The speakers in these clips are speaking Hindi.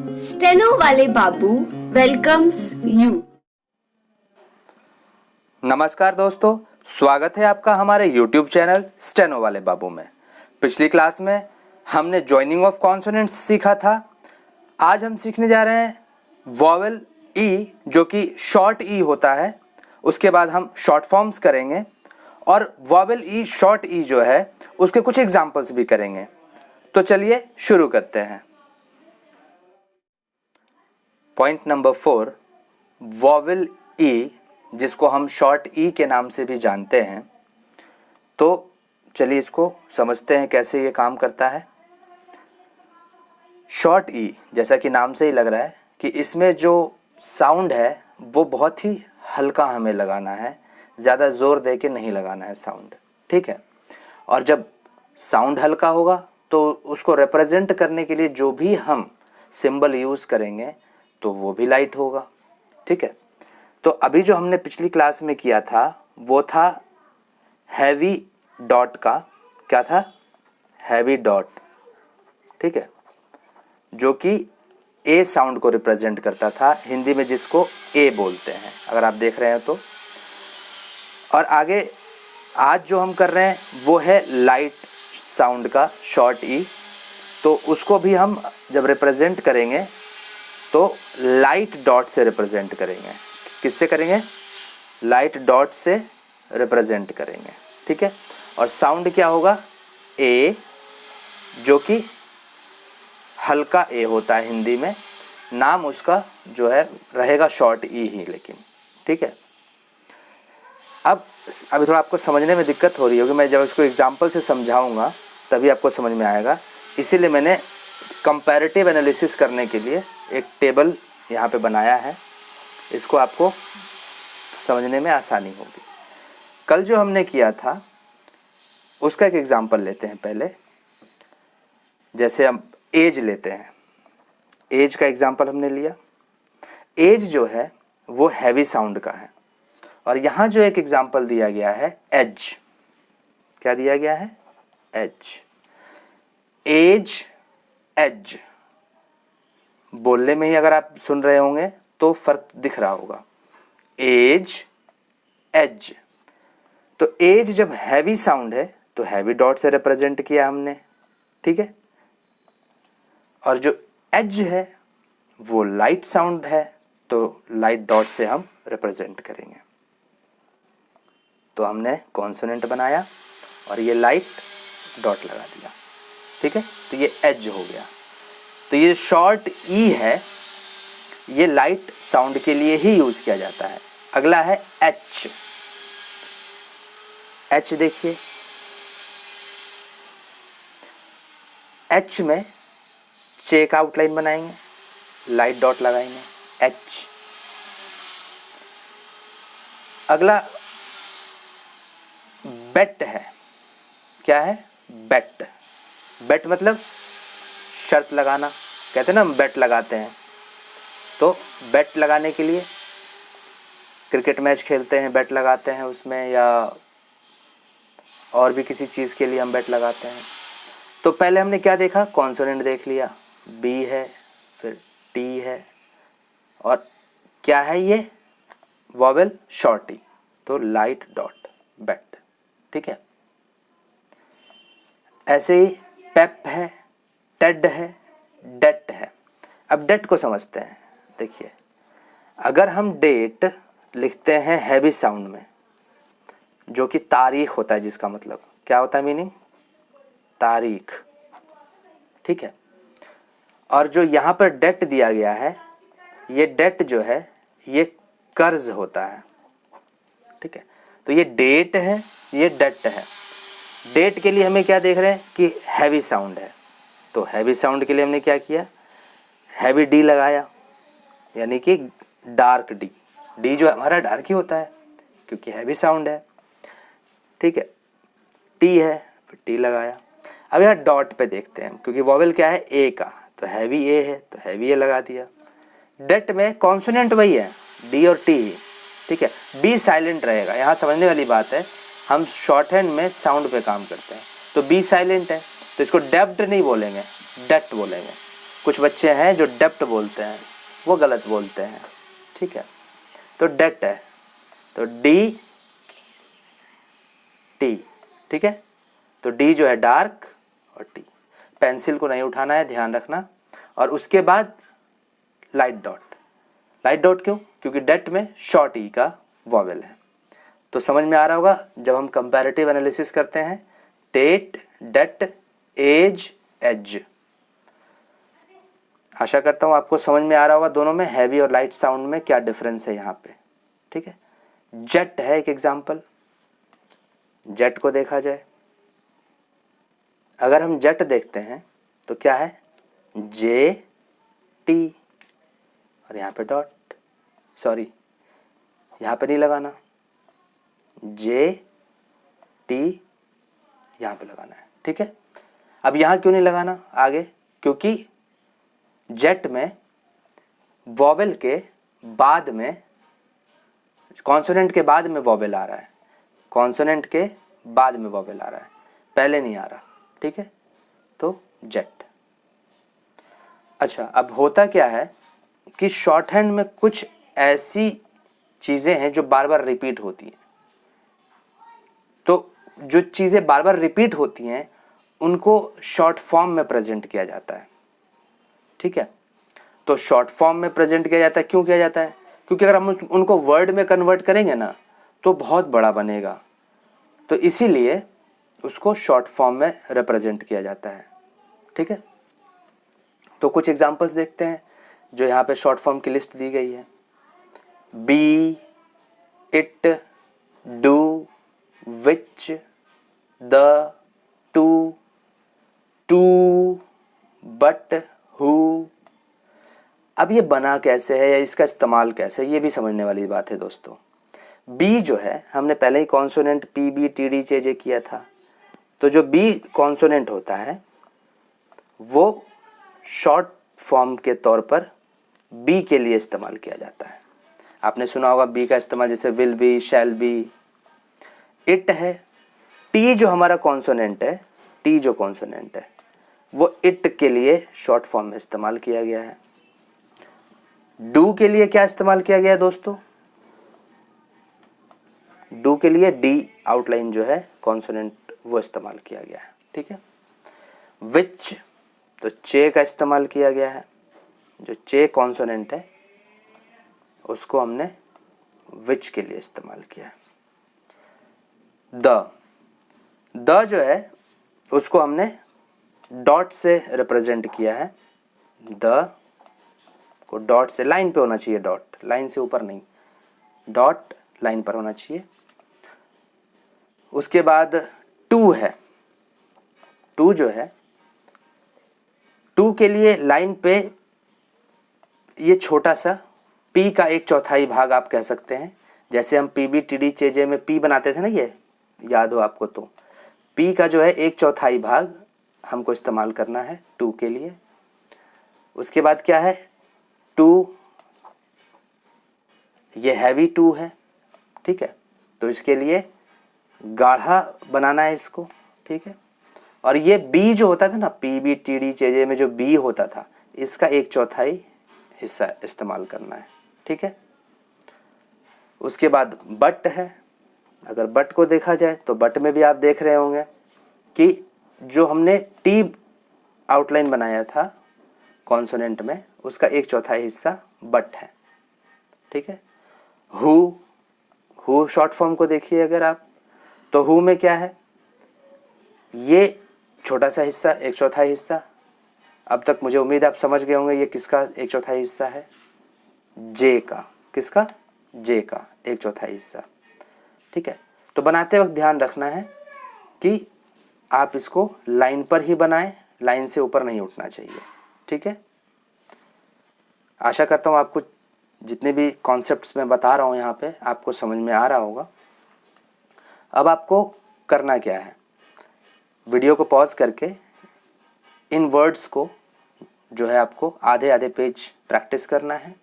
स्टेनो वाले बाबू वेलकम्स यू। नमस्कार दोस्तों, स्वागत है आपका हमारे YouTube चैनल स्टेनो वाले बाबू में। पिछली क्लास में हमने जॉइनिंग ऑफ कॉन्सोनेंट्स सीखा था। आज हम सीखने जा रहे हैं वॉवेल ई, जो कि शॉर्ट ई होता है। उसके बाद हम शॉर्ट फॉर्म्स करेंगे और वॉवेल ई शॉर्ट ई जो है उसके कुछ एग्जाम्पल्स भी करेंगे। तो चलिए शुरू करते हैं। पॉइंट नंबर 4, वॉवेल ई, जिसको हम शॉर्ट ई के नाम से भी जानते हैं। तो चलिए इसको समझते हैं कैसे ये काम करता है। शॉर्ट ई, जैसा कि नाम से ही लग रहा है कि इसमें जो साउंड है वो बहुत ही हल्का हमें लगाना है, ज़्यादा ज़ोर दे के नहीं लगाना है साउंड, ठीक है। और जब साउंड हल्का होगा तो उसको रिप्रेजेंट करने के लिए जो भी हम सिंबल यूज़ करेंगे तो वो भी लाइट होगा, ठीक है। तो अभी जो हमने पिछली क्लास में किया था वो था हैवी डॉट का, क्या था, हैवी डॉट, ठीक है, जो कि ए साउंड को रिप्रेजेंट करता था, हिंदी में जिसको ए बोलते हैं, अगर आप देख रहे हैं तो। और आगे आज जो हम कर रहे हैं वो है लाइट साउंड का शॉर्ट ई। तो उसको भी हम जब रिप्रेजेंट करेंगे तो लाइट डॉट से रिप्रेजेंट करेंगे। किससे करेंगे? लाइट डॉट से रिप्रेजेंट करेंगे, ठीक है। और साउंड क्या होगा? ए, जो कि हल्का ए होता है हिंदी में। नाम उसका जो है रहेगा शॉर्ट ई ही, लेकिन ठीक है। अब अभी थोड़ा आपको समझने में दिक्कत हो रही होगी, मैं जब इसको एग्जाम्पल से समझाऊंगा तभी आपको समझ में आएगा। इसीलिए मैंने कंपैरेटिव एनालिसिस करने के लिए एक टेबल यहाँ पे बनाया है, इसको आपको समझने में आसानी होगी। कल जो हमने किया था उसका एक एग्जाम्पल लेते हैं पहले। जैसे हम एज लेते हैं, एज का एग्जाम्पल हमने लिया। एज जो है वो हैवी साउंड का है। और यहाँ जो एक एग्जाम्पल दिया गया है एज, क्या दिया गया है? एज। एज, एज बोलने में ही अगर आप सुन रहे होंगे तो फर्क दिख रहा होगा। Age, age. तो एज जब हैवी साउंड है तो हैवी डॉट से रिप्रेजेंट किया हमने, ठीक है। और जो एज है वो लाइट साउंड है तो लाइट डॉट से हम रिप्रेजेंट करेंगे। तो हमने कॉन्सोनेंट बनाया और ये लाइट डॉट लगा दिया, ठीक है। तो ये एज हो गया। तो ये शॉर्ट ई है, ये लाइट साउंड के लिए ही यूज किया जाता है। अगला है एच। एच देखिए, एच में चेक आउटलाइन बनाएंगे, लाइट डॉट लगाएंगे, एच। अगला बेट है। क्या है? बेट। बेट मतलब शर्त लगाना, कहते हैं ना हम बेट लगाते हैं। तो बेट लगाने के लिए क्रिकेट मैच खेलते हैं, बेट लगाते हैं उसमें, या और भी किसी चीज़ के लिए हम बेट लगाते हैं। तो पहले हमने क्या देखा? कॉन्सोनेंट देख लिया, बी है, फिर टी है, और क्या है ये? वॉवेल शॉर्ट ई, तो लाइट डॉट, बेट, ठीक है। ऐसे ही पेप है, टेड है, डेट है। अब डेट को समझते हैं। देखिए, अगर हम डेट लिखते हैं हैवी साउंड में, जो कि तारीख होता है, जिसका मतलब क्या होता है? मीनिंग तारीख, ठीक है। और जो यहाँ पर डेट दिया गया है, ये डेट जो है ये कर्ज होता है, ठीक है। तो ये डेट है, ये डेट है। डेट के लिए हमें क्या देख रहे हैं कि हैवी साउंड है, तो हैवी साउंड के लिए हमने क्या किया? हैवी डी लगाया, यानी कि डार्क डी। डी जो हमारा डार्क ही होता है क्योंकि हैवी साउंड है, ठीक है। टी है, फिर टी लगाया। अब यहाँ डॉट पे देखते हैं, क्योंकि वॉवेल क्या है? ए का, तो हैवी ए है तो हैवी ए लगा दिया। डेट में कॉन्सोनेंट वही है, डी और टी ही, ठीक है। बी साइलेंट रहेगा। यहाँ समझने वाली बात है, हम शॉर्ट हैंड में साउंड पे काम करते हैं। तो बी साइलेंट है तो इसको डेप्ट नहीं बोलेंगे, डेट बोलेंगे। कुछ बच्चे हैं जो डेप्ट बोलते हैं, वो गलत बोलते हैं, ठीक है। तो डेट है तो डी टी, ठीक है। तो डी जो है डार्क और टी, पेंसिल को नहीं उठाना है, ध्यान रखना। और उसके बाद लाइट डॉट। लाइट डॉट क्यों? क्योंकि डेट में शॉर्ट ई का वॉवेल है। तो समझ में आ रहा होगा जब हम कंपैरेटिव एनालिसिस करते हैं, डेट, डेट, एज, एज। आशा करता हूं आपको समझ में आ रहा होगा दोनों में हैवी और लाइट साउंड में क्या डिफरेंस है यहाँ पे, ठीक है। जेट है एक एग्जाम्पल, जेट को देखा जाए, अगर हम जेट देखते हैं तो क्या है, जे टी, और यहाँ पे डॉट, सॉरी यहाँ पे नहीं लगाना, जे टी यहाँ पे लगाना है, ठीक है। अब यहाँ क्यों नहीं लगाना आगे? क्योंकि जेट में वॉवेल के बाद में, कॉन्सोनेंट के बाद में वॉवेल आ रहा है, कॉन्सोनेंट के बाद में वॉवेल आ रहा है, पहले नहीं आ रहा, ठीक है। तो जेट। अच्छा, अब होता क्या है कि शॉर्ट हैंड में कुछ ऐसी चीज़ें हैं जो बार बार रिपीट होती हैं। तो जो चीज़ें बार बार रिपीट होती हैं उनको शॉर्ट फॉर्म में प्रेजेंट किया जाता है, ठीक है। तो शॉर्ट फॉर्म में प्रेजेंट किया जाता है, क्यों किया जाता है? क्योंकि अगर हम उनको वर्ड में कन्वर्ट करेंगे ना तो बहुत बड़ा बनेगा, तो इसीलिए उसको शॉर्ट फॉर्म में रिप्रेजेंट किया जाता है, ठीक है। तो कुछ एग्जांपल्स देखते हैं जो यहाँ पे शॉर्ट फॉर्म की लिस्ट दी गई है। B, it, do, which, the, to, too, but, who. अब ये बना कैसे है या इसका इस्तेमाल कैसे है, ये भी समझने वाली बात है दोस्तों। बी जो है, हमने पहले ही consonant P, B, T, D, J, J किया था। तो जो बी कॉन्सोनेंट होता है वो शॉर्ट फॉर्म के तौर पर बी के लिए इस्तेमाल किया जाता है। आपने सुना होगा बी का इस्तेमाल, जैसे will be, shall be. It है, टी जो हमारा कॉन्सोनेंट है, टी जो कॉन्सोनेंट है वो इट के लिए शॉर्ट फॉर्म में इस्तेमाल किया गया है। डू के लिए क्या इस्तेमाल किया गया है दोस्तों? डू के लिए डी आउटलाइन जो है कॉन्सोनेंट वो इस्तेमाल किया गया है, ठीक है। विच, तो चे का इस्तेमाल किया गया है, जो चे कॉन्सोनेंट है उसको हमने विच के लिए इस्तेमाल किया है। द जो है उसको हमने डॉट से रिप्रेजेंट किया है। द को डॉट से, लाइन पे होना चाहिए, डॉट लाइन से ऊपर नहीं, डॉट लाइन पर होना चाहिए। उसके बाद टू है, टू जो है, टू के लिए लाइन पे ये छोटा सा पी का 1/4 भाग आप कह सकते हैं। जैसे हम P, B, T, D, J, जे में पी बनाते थे ना, ये याद हो आपको, तो पी का जो है 1/4 भाग हमको इस्तेमाल करना है टू के लिए। उसके बाद क्या है, टू, ये हैवी टू है, ठीक है। तो इसके लिए गाढ़ा बनाना है इसको, ठीक है। और ये बी जो होता था ना, P, B, T, D, J, जे में जो बी होता था, इसका 1/4 हिस्सा इस्तेमाल करना है, ठीक है। उसके बाद बट है। अगर बट को देखा जाए तो बट में भी आप देख रहे होंगे कि जो हमने टी आउटलाइन बनाया था कॉन्सोनेंट में, उसका 1/4 हिस्सा बट है, ठीक है। हु शॉर्ट फॉर्म को देखिए अगर आप, तो हु में क्या है, ये छोटा सा हिस्सा 1/4 हिस्सा। अब तक मुझे उम्मीद आप समझ गए होंगे ये किसका 1/4 हिस्सा है, जे का। किसका? जे का 1/4 हिस्सा, ठीक है। तो बनाते वक्त ध्यान रखना है कि आप इसको लाइन पर ही बनाएं, लाइन से ऊपर नहीं उठना चाहिए, ठीक है। आशा करता हूँ आपको जितने भी कॉन्सेप्ट्स मैं बता रहा हूँ यहाँ पे आपको समझ में आ रहा होगा। अब आपको करना क्या है, वीडियो को पॉज करके इन वर्ड्स को जो है आपको आधे आधे पेज प्रैक्टिस करना है।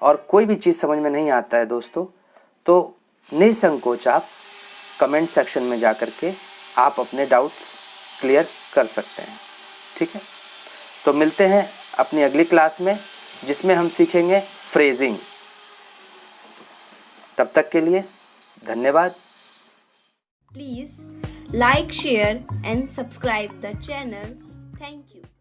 और कोई भी चीज़ समझ में नहीं आता है दोस्तों तो निसंकोच आप कमेंट सेक्शन में जा कर के आप अपने डाउट्स क्लियर कर सकते हैं, ठीक है। तो मिलते हैं अपनी अगली क्लास में, जिसमें हम सीखेंगे फ्रेजिंग। तब तक के लिए धन्यवाद। Please like, share and subscribe the channel. Thank you.